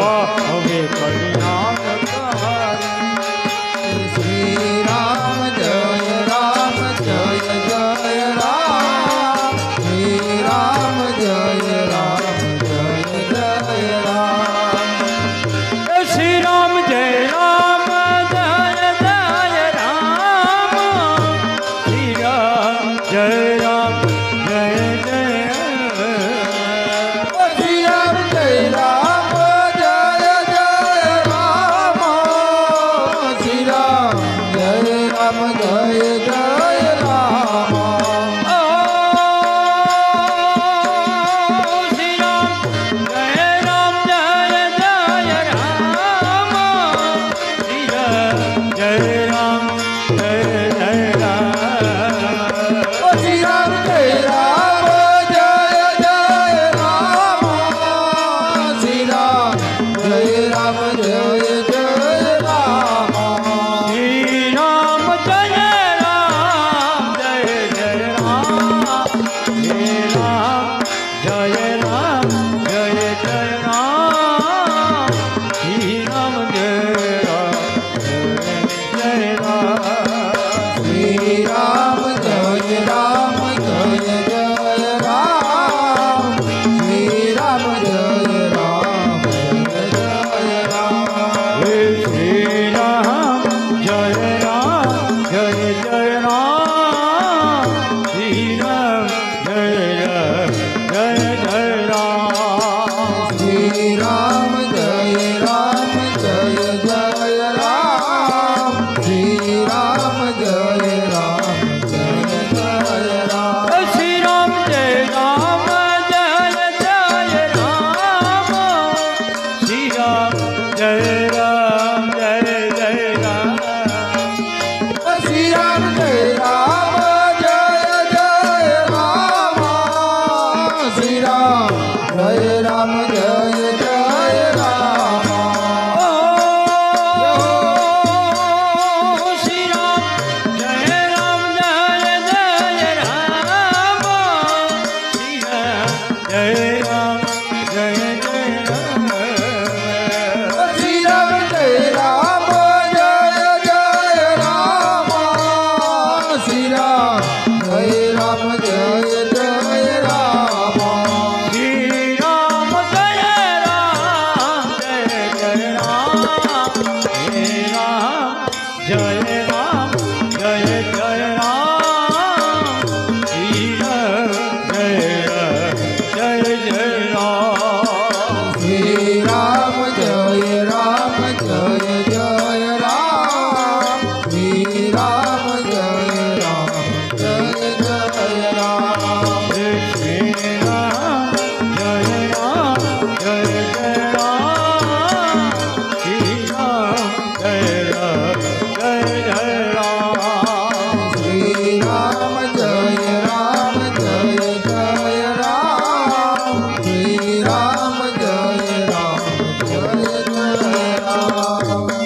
હવે પરિણામ શ્રી રામ જય રામ જય જય રામ શ્રી રામ જય રામ જય જય રામ શ્રી રામ જય રામ જય જય રામ શ્રી રામ જય રામ જય જય શ્રી રામ જય રામ જય જય રામ શ્રી રામ જય રામ જય જય રામ શ્રી રામ જય રામ જય જય રામ શ્રી રામ જય રામ જય જય રામ શ્રી રામ જય રામ જય જય રામ શ્રી રામ જય રામ જય જય રામ શ્રી રામ જય રામ જય જય રામ શ્રી રામ જય રામ જય જય રામ શ્રી રામ જય રામ જય જય રામ શ્રી રામ જય રામ જય જય રામ શ્રી રામ જય રામ જય શ્રી રામ જય રામ જય જય રામ શ્રી રામ જય રામ જય જય રામ શ્રી રામ જય રામ જય જય રામ શ્રી રામ જય રામ જય જય રામ શ્રી રામ જય રામ જય જય રામ શ્રી રામ જય રામ જય જય રામ શ્રી રામ જય રામ જય જય રામ શ્રી રામ જય રામ જય જય રામ શ્રી રામ જય રામ જય જય રામ શ્રી રામ જય રામ જય જય રામ શ્રી રામ જય રામ જય જય રામ શ્રી રામ જય રામ જય જય રામ શ્રી રામ જય રામ જય જય રામ શ્રી રામ જય રામ જય જય રામ શ્રી રામ જય રામ જય જય રામ શ્રી રામ જય રામ જય જય રામ શ્રી રામ જય રામ જય જય રામ શ્રી રામ જય રામ જય જય રામ શ્રી રામ જય રામ જય જય રામ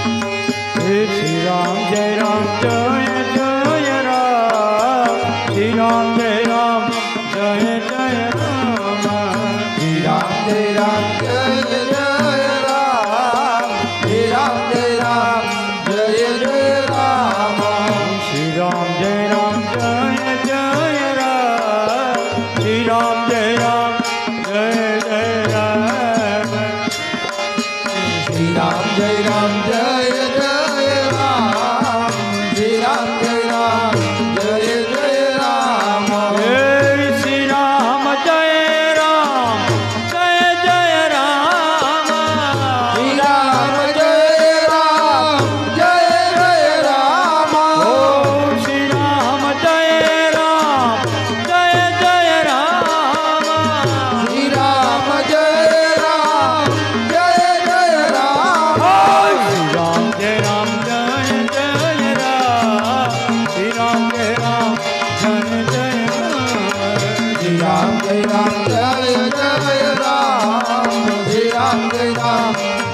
श्री राम जय राम जय जय राम श्री राम जय राम जय जय राम श्री राम जय राम जय जय राम श्री राम जय राम जय जय राम श्री राम जय राम जय जय राम श्री राम जय राम जय जय राम श्री राम जय राम जय जय राम श्री राम जय राम जय जय राम श्री राम जय राम जय जय राम श्री राम जय राम जय जय राम श्री राम जय राम जय जय राम श्री राम जय राम जय जय राम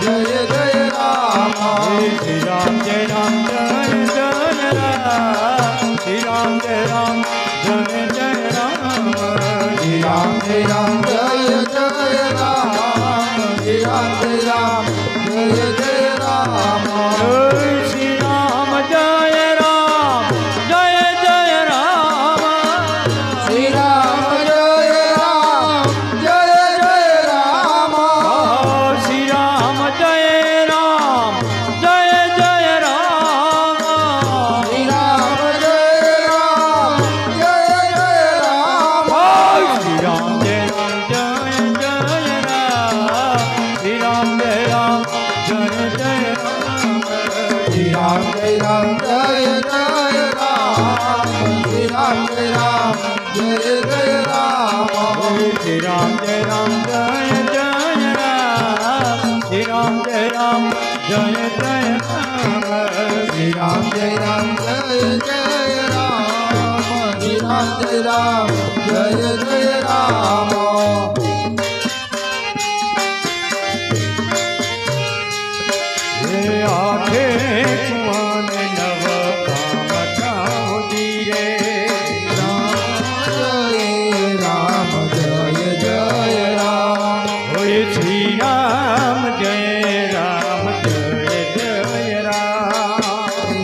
जय जय राम श्री राम जय राम जय जय राम श्री राम जय राम जय जय राम श्री राम जय राम जय जय राम श्री राम जय राम जय जय राम श्री राम जय राम जय जय राम श्री राम जय राम जय जय राम श्री राम जय राम जय जय राम श्री राम जय राम जय जय राम श्री राम जय राम जय जय राम श्री राम जय राम जय जय राम श्री राम जय राम जय जय राम श्री राम जय राम जय जय राम श्री राम जय राम जय जय राम श्री राम जय राम जय जय राम श्री राम जय राम जय जय राम श्री राम जय राम जय जय राम हे आठे कुआं नव काम ठाओ धीरे जय राम जय जय राम होए श्री राम जय राम जय जय राम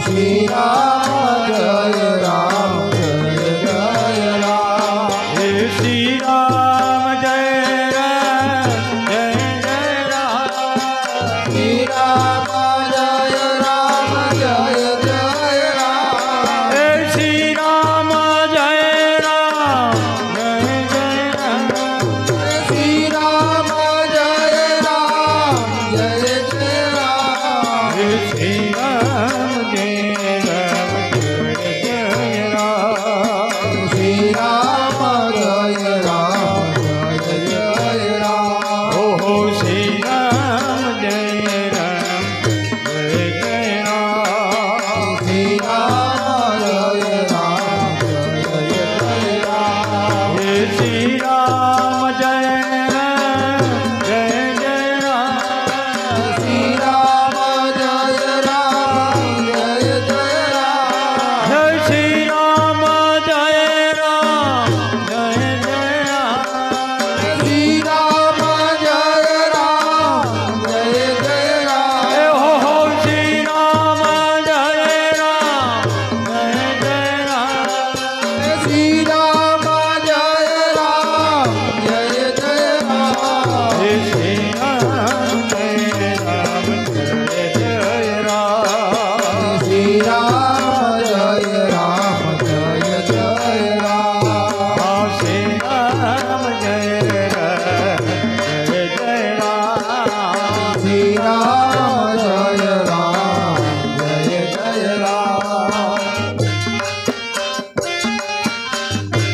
श्री राम जय राम जय जय राम हे श्री राम जय राम जय जय राम श्री राम